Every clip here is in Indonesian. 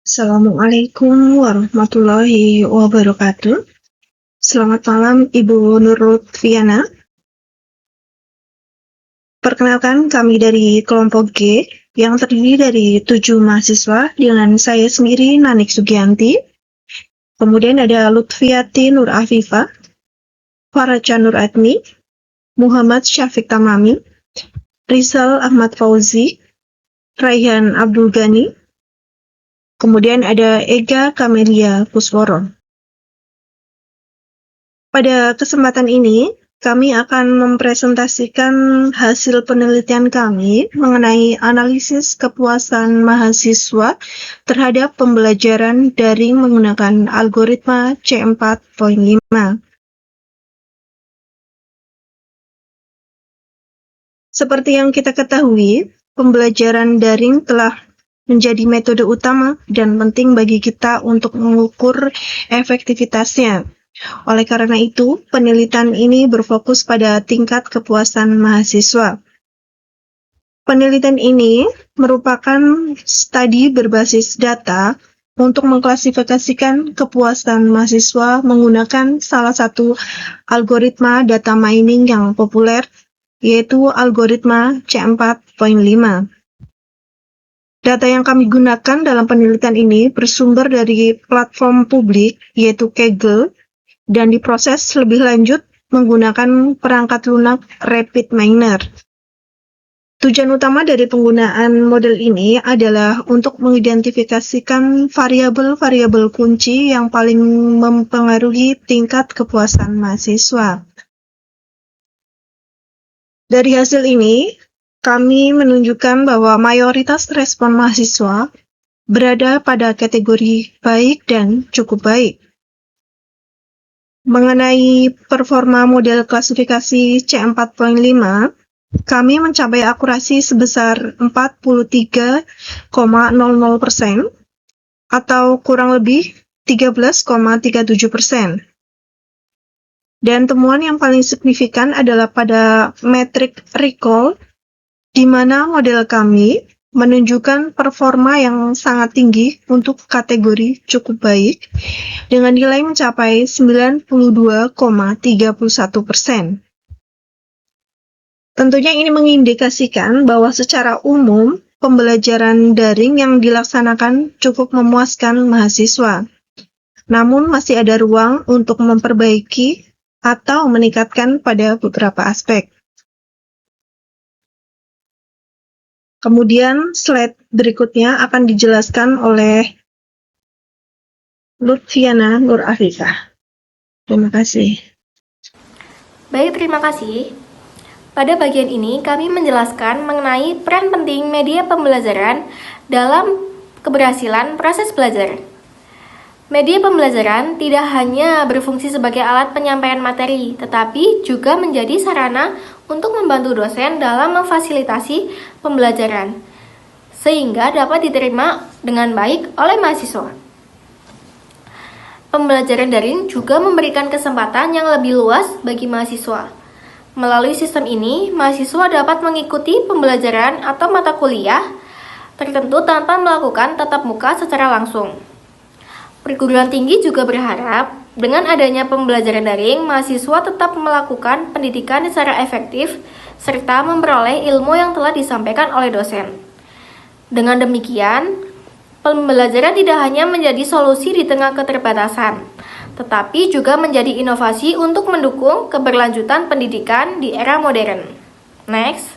Assalamualaikum warahmatullahi wabarakatuh. Selamat malam Ibu Nur Lutfiana. Perkenalkan, kami dari kelompok G yang terdiri dari 7 mahasiswa dengan saya sendiri, Nanik Sugianti. Kemudian ada Lutfiati Nur Afifah, Faraja Nur Admi, Muhammad Syafiq Tamami, Rizal Ahmad Fauzi, Raihan Abdul Ghani. Kemudian ada Ega Kamelia Kusworo. Pada kesempatan ini, kami akan mempresentasikan hasil penelitian kami mengenai analisis kepuasan mahasiswa terhadap pembelajaran daring menggunakan algoritma C4.5. Seperti yang kita ketahui, pembelajaran daring telah menjadi metode utama dan penting bagi kita untuk mengukur efektivitasnya. Oleh karena itu, penelitian ini berfokus pada tingkat kepuasan mahasiswa. Penelitian ini merupakan studi berbasis data untuk mengklasifikasikan kepuasan mahasiswa menggunakan salah satu algoritma data mining yang populer, yaitu algoritma C4.5. Data yang kami gunakan dalam penelitian ini bersumber dari platform publik, yaitu Kaggle, dan diproses lebih lanjut menggunakan perangkat lunak RapidMiner. Tujuan utama dari penggunaan model ini adalah untuk mengidentifikasikan variabel-variabel kunci yang paling mempengaruhi tingkat kepuasan mahasiswa. Dari hasil ini, kami menunjukkan bahwa mayoritas respon mahasiswa berada pada kategori baik dan cukup baik. Mengenai performa model klasifikasi C4.5, kami mencapai akurasi sebesar 43,00% atau kurang lebih 13,37%. Dan temuan yang paling signifikan adalah pada metrik recall, di mana model kami menunjukkan performa yang sangat tinggi untuk kategori cukup baik, dengan nilai mencapai 92,31%. Tentunya ini mengindikasikan bahwa secara umum, pembelajaran daring yang dilaksanakan cukup memuaskan mahasiswa. Namun masih ada ruang untuk memperbaiki atau meningkatkan pada beberapa aspek. Kemudian slide berikutnya akan dijelaskan oleh Lutfiana Nur Afifah. Terima kasih. Baik, terima kasih. Pada bagian ini kami menjelaskan mengenai peran penting media pembelajaran dalam keberhasilan proses belajar. Media pembelajaran tidak hanya berfungsi sebagai alat penyampaian materi, tetapi juga menjadi sarana untuk membantu dosen dalam memfasilitasi pembelajaran, sehingga dapat diterima dengan baik oleh mahasiswa. Pembelajaran daring juga memberikan kesempatan yang lebih luas bagi mahasiswa. Melalui sistem ini, mahasiswa dapat mengikuti pembelajaran atau mata kuliah tertentu tanpa melakukan tatap muka secara langsung. Perguruan tinggi juga berharap dengan adanya pembelajaran daring, mahasiswa tetap melakukan pendidikan secara efektif serta memperoleh ilmu yang telah disampaikan oleh dosen. Dengan demikian, pembelajaran tidak hanya menjadi solusi di tengah keterbatasan, tetapi juga menjadi inovasi untuk mendukung keberlanjutan pendidikan di era modern. Next.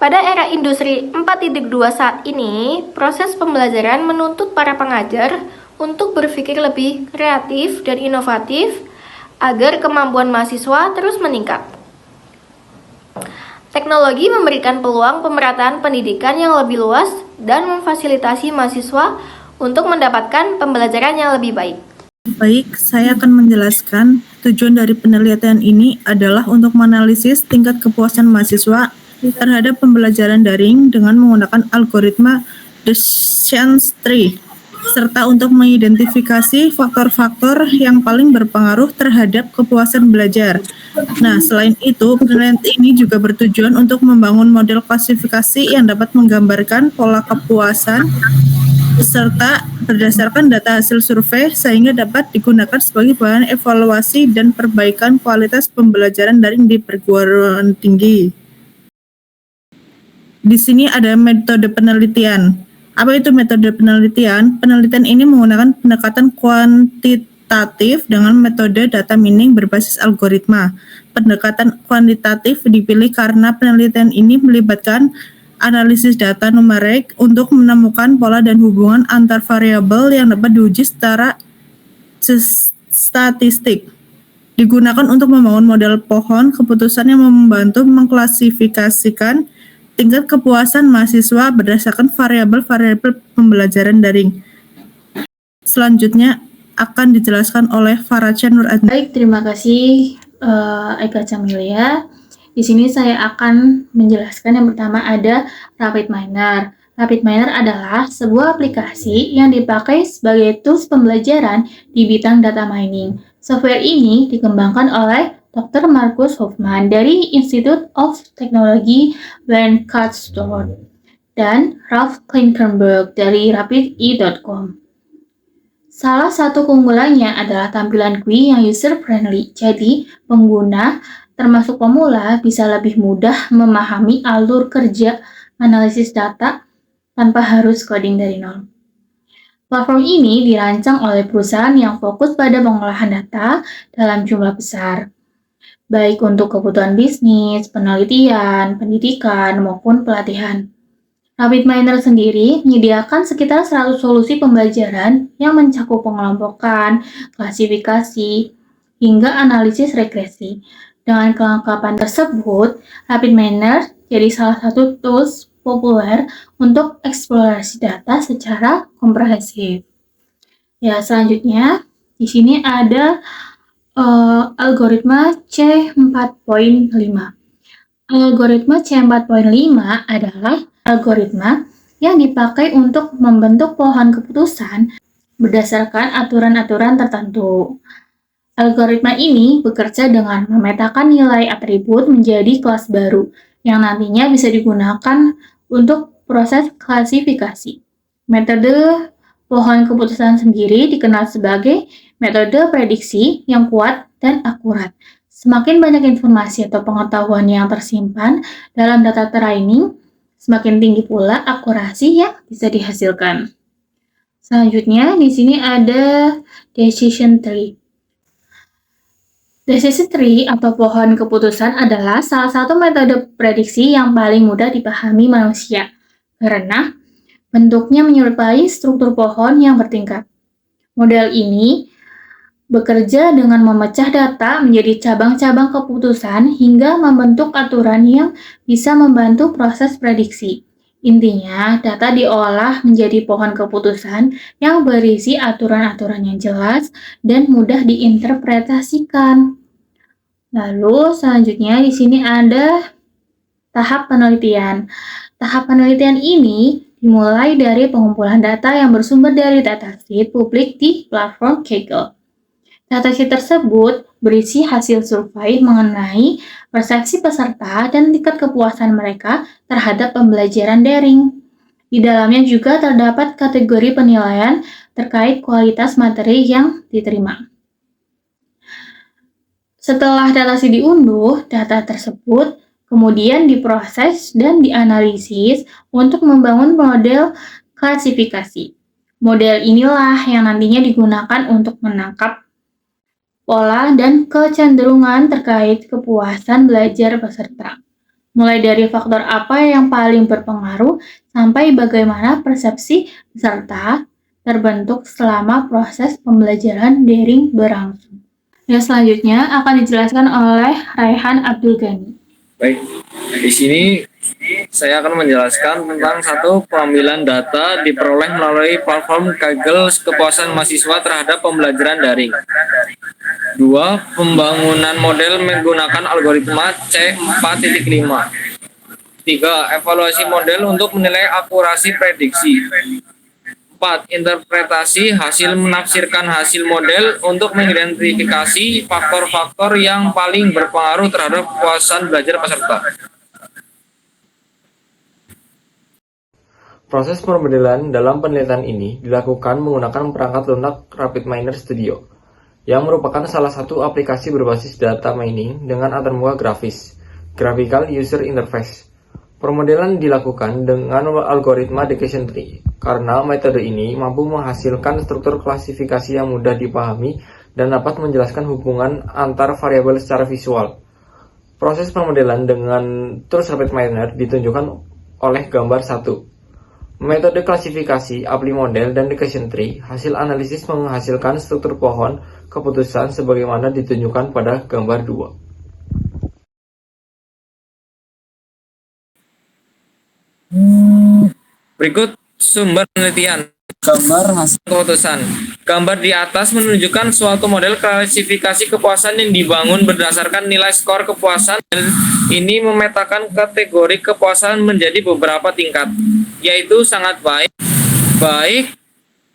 Pada era industri 4.2 saat ini, proses pembelajaran menuntut para pengajar untuk berpikir lebih kreatif dan inovatif agar kemampuan mahasiswa terus meningkat. Teknologi memberikan peluang pemerataan pendidikan yang lebih luas dan memfasilitasi mahasiswa untuk mendapatkan pembelajaran yang lebih baik. Baik, saya akan menjelaskan tujuan dari penelitian ini adalah untuk menganalisis tingkat kepuasan mahasiswa terhadap pembelajaran daring dengan menggunakan algoritma Decision Tree, serta untuk mengidentifikasi faktor-faktor yang paling berpengaruh terhadap kepuasan belajar. Nah, selain itu, penelitian ini juga bertujuan untuk membangun model klasifikasi yang dapat menggambarkan pola kepuasan serta berdasarkan data hasil survei sehingga dapat digunakan sebagai bahan evaluasi dan perbaikan kualitas pembelajaran daring di perguruan tinggi. Di sini ada metode penelitian. Apa itu metode penelitian? Penelitian ini menggunakan pendekatan kuantitatif dengan metode data mining berbasis algoritma. Pendekatan kuantitatif dipilih karena penelitian ini melibatkan analisis data numerik untuk menemukan pola dan hubungan antar variabel yang dapat diuji secara statistik. Digunakan untuk membangun model pohon keputusan yang membantu mengklasifikasikan tingkat kepuasan mahasiswa berdasarkan variabel-variabel pembelajaran daring. Selanjutnya akan dijelaskan oleh Faracha Nur Adnan. Baik, terima kasih Eka Camilia. Di sini saya akan menjelaskan yang pertama ada RapidMiner. RapidMiner adalah sebuah aplikasi yang dipakai sebagai tools pembelajaran di bidang data mining. Software ini dikembangkan oleh Dr. Markus Hofmann dari Institute of Technology Lancaster dan Ralph Klinkenberg dari rapide.com. Salah satu keunggulannya adalah tampilan GUI yang user-friendly, jadi pengguna termasuk pemula bisa lebih mudah memahami alur kerja analisis data tanpa harus coding dari nol. Platform ini dirancang oleh perusahaan yang fokus pada pengolahan data dalam jumlah besar, baik untuk kebutuhan bisnis, penelitian, pendidikan, maupun pelatihan. RapidMiner sendiri menyediakan sekitar 100 solusi pembelajaran yang mencakup pengelompokan, klasifikasi, hingga analisis regresi. Dengan kelengkapan tersebut, RapidMiner jadi salah satu tools populer untuk eksplorasi data secara komprehensif. Ya, selanjutnya di sini ada algoritma C4.5. Algoritma C4.5 adalah algoritma yang dipakai untuk membentuk pohon keputusan berdasarkan aturan-aturan tertentu. Algoritma ini bekerja dengan memetakan nilai atribut menjadi kelas baru yang nantinya bisa digunakan untuk proses klasifikasi. Metode pohon keputusan sendiri dikenal sebagai metode prediksi yang kuat dan akurat. Semakin banyak informasi atau pengetahuan yang tersimpan dalam data training, semakin tinggi pula akurasi yang bisa dihasilkan. Selanjutnya, di sini ada decision tree. Decision tree atau pohon keputusan adalah salah satu metode prediksi yang paling mudah dipahami manusia karena bentuknya menyerupai struktur pohon yang bertingkat. Model ini bekerja dengan memecah data menjadi cabang-cabang keputusan hingga membentuk aturan yang bisa membantu proses prediksi. Intinya, data diolah menjadi pohon keputusan yang berisi aturan-aturan yang jelas dan mudah diinterpretasikan. Lalu selanjutnya di sini ada tahap penelitian. Tahap penelitian ini dimulai dari pengumpulan data yang bersumber dari datasheet publik di platform Kaggle. Datasheet tersebut berisi hasil survei mengenai persepsi peserta dan tingkat kepuasan mereka terhadap pembelajaran daring. Di dalamnya juga terdapat kategori penilaian terkait kualitas materi yang diterima. Setelah datasheet diunduh, data tersebut kemudian diproses dan dianalisis untuk membangun model klasifikasi. Model inilah yang nantinya digunakan untuk menangkap pola dan kecenderungan terkait kepuasan belajar peserta. Mulai dari faktor apa yang paling berpengaruh sampai bagaimana persepsi peserta terbentuk selama proses pembelajaran daring berlangsung. Dan selanjutnya akan dijelaskan oleh Raihan Abdul Ghani. Baik, di sini saya akan menjelaskan tentang satu pengambilan data diperoleh melalui platform Kaggle kepuasan mahasiswa terhadap pembelajaran daring. 2. Pembangunan model menggunakan algoritma C4.5. 3. Evaluasi model untuk menilai akurasi prediksi. 4. Interpretasi hasil menafsirkan hasil model untuk mengidentifikasi faktor-faktor yang paling berpengaruh terhadap kepuasan belajar peserta. Proses pemodelan dalam penelitian ini dilakukan menggunakan perangkat lunak RapidMiner Studio, yang merupakan salah satu aplikasi berbasis data mining dengan antarmuka grafis, Graphical User Interface. Pemodelan dilakukan dengan algoritma Decision Tree, karena metode ini mampu menghasilkan struktur klasifikasi yang mudah dipahami dan dapat menjelaskan hubungan antar variabel secara visual. Proses pemodelan dengan tools RapidMiner ditunjukkan oleh gambar 1. Metode klasifikasi, apply model, dan decision tree, hasil analisis menghasilkan struktur pohon keputusan sebagaimana ditunjukkan pada gambar 2. Berikut sumber penelitian. Gambar hasil keputusan. Gambar di atas menunjukkan suatu model klasifikasi kepuasan yang dibangun berdasarkan nilai skor kepuasan, dan ini memetakan kategori kepuasan menjadi beberapa tingkat, yaitu sangat baik, baik,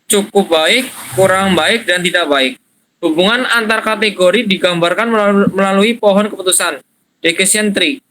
cukup baik, kurang baik, dan tidak baik. Hubungan antar kategori digambarkan melalui pohon keputusan, decision tree,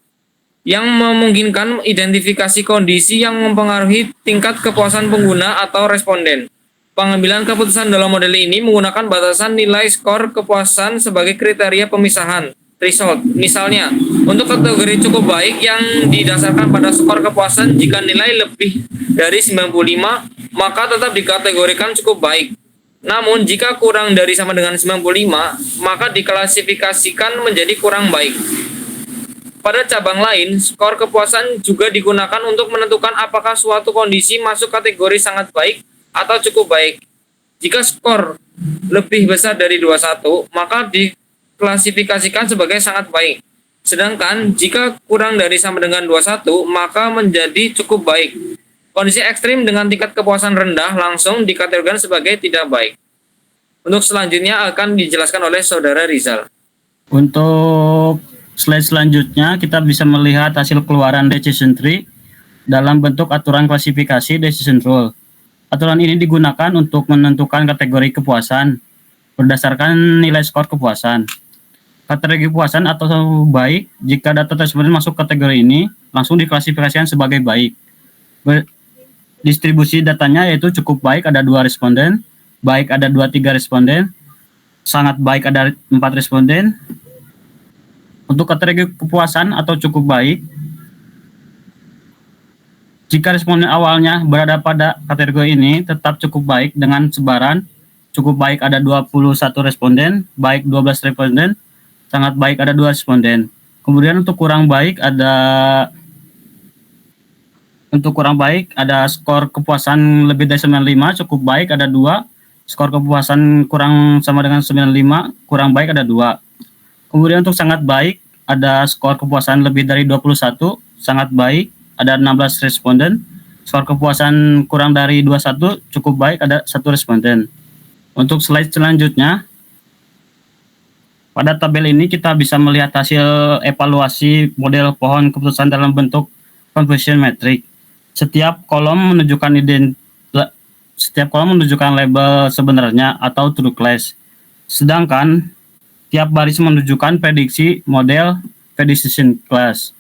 yang memungkinkan identifikasi kondisi yang mempengaruhi tingkat kepuasan pengguna atau responden. Pengambilan keputusan dalam model ini menggunakan batasan nilai skor kepuasan sebagai kriteria pemisahan, threshold. Misalnya, untuk kategori cukup baik yang didasarkan pada skor kepuasan, jika nilai lebih dari 95, maka tetap dikategorikan cukup baik. Namun, jika kurang dari sama dengan 95, maka diklasifikasikan menjadi kurang baik. Pada cabang lain, skor kepuasan juga digunakan untuk menentukan apakah suatu kondisi masuk kategori sangat baik atau cukup baik. Jika skor lebih besar dari 21, maka diklasifikasikan sebagai sangat baik. Sedangkan jika kurang dari sama dengan 21, maka menjadi cukup baik. Kondisi ekstrim dengan tingkat kepuasan rendah langsung dikategorikan sebagai tidak baik. Untuk selanjutnya akan dijelaskan oleh Saudara Rizal. Untuk slide selanjutnya, kita bisa melihat hasil keluaran decision tree dalam bentuk aturan klasifikasi decision rule. Aturan ini digunakan untuk menentukan kategori kepuasan berdasarkan nilai skor kepuasan. Kategori kepuasan atau baik, jika data tersebut masuk kategori ini, langsung diklasifikasikan sebagai baik. Distribusi datanya yaitu cukup baik ada 2 responden, baik ada 2-3 responden, sangat baik ada 4 responden. Untuk kategori kepuasan atau cukup baik, jika responden awalnya berada pada kategori ini tetap cukup baik dengan sebaran cukup baik ada 21 responden, baik 12 responden, sangat baik ada 2 responden. Kemudian untuk kurang baik ada skor kepuasan lebih dari 95, cukup baik ada 2, skor kepuasan kurang sama dengan 95, kurang baik ada 2. Kemudian untuk sangat baik ada skor kepuasan lebih dari 21, sangat baik ada 16 responden, skor kepuasan kurang dari 21, cukup baik ada 1 responden. Untuk slide selanjutnya, pada tabel ini kita bisa melihat hasil evaluasi model pohon keputusan dalam bentuk conversion metric. Setiap kolom menunjukkan label sebenarnya atau true class. Sedangkan tiap baris menunjukkan prediksi model prediction class.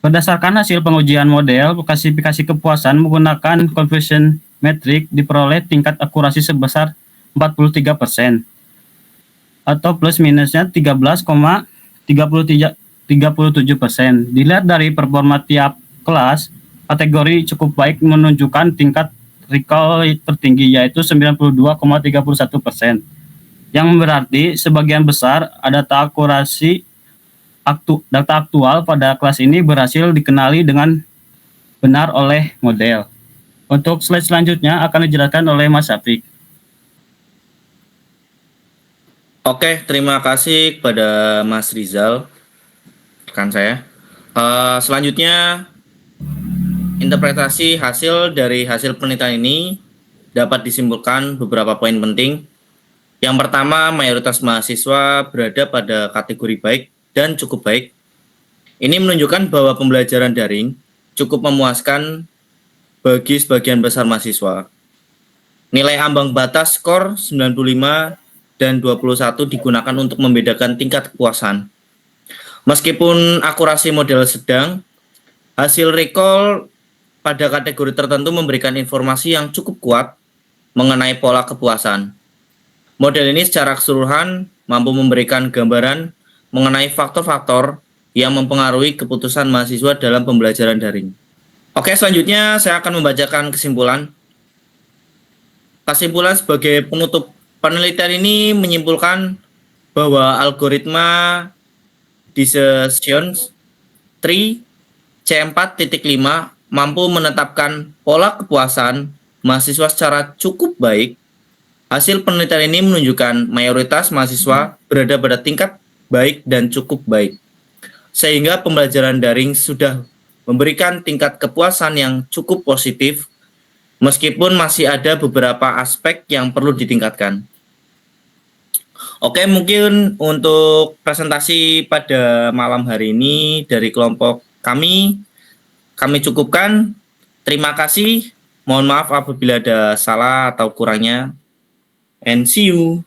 Berdasarkan hasil pengujian model, klasifikasi kepuasan menggunakan conversion metric diperoleh tingkat akurasi sebesar 43% atau plus minusnya 13,37%. Dilihat dari performa tiap kelas, kategori cukup baik menunjukkan tingkat recall tertinggi yaitu 92,31%. Yang berarti sebagian besar data aktual pada kelas ini berhasil dikenali dengan benar oleh model. Untuk slide selanjutnya akan dijelaskan oleh Mas Syafiq. Oke, terima kasih kepada Mas Rizal, rekan saya. Selanjutnya, interpretasi hasil dari hasil penelitian ini dapat disimpulkan beberapa poin penting. Yang pertama, mayoritas mahasiswa berada pada kategori baik dan cukup baik. Ini menunjukkan bahwa pembelajaran daring cukup memuaskan bagi sebagian besar mahasiswa. Nilai ambang batas skor 95 dan 21 digunakan untuk membedakan tingkat kepuasan. Meskipun akurasi model sedang, hasil recall pada kategori tertentu memberikan informasi yang cukup kuat mengenai pola kepuasan. Model ini secara keseluruhan mampu memberikan gambaran mengenai faktor-faktor yang mempengaruhi keputusan mahasiswa dalam pembelajaran daring. Oke, selanjutnya saya akan membacakan kesimpulan. Kesimpulan sebagai penutup, penelitian ini menyimpulkan bahwa algoritma decision tree C4.5 mampu menetapkan pola kepuasan mahasiswa secara cukup baik. Hasil penelitian ini menunjukkan mayoritas mahasiswa berada pada tingkat baik dan cukup baik, sehingga pembelajaran daring sudah memberikan tingkat kepuasan yang cukup positif, meskipun masih ada beberapa aspek yang perlu ditingkatkan. Oke, mungkin untuk presentasi pada malam hari ini dari kelompok kami cukupkan. Terima kasih. Mohon maaf apabila ada salah atau kurangnya. And see you.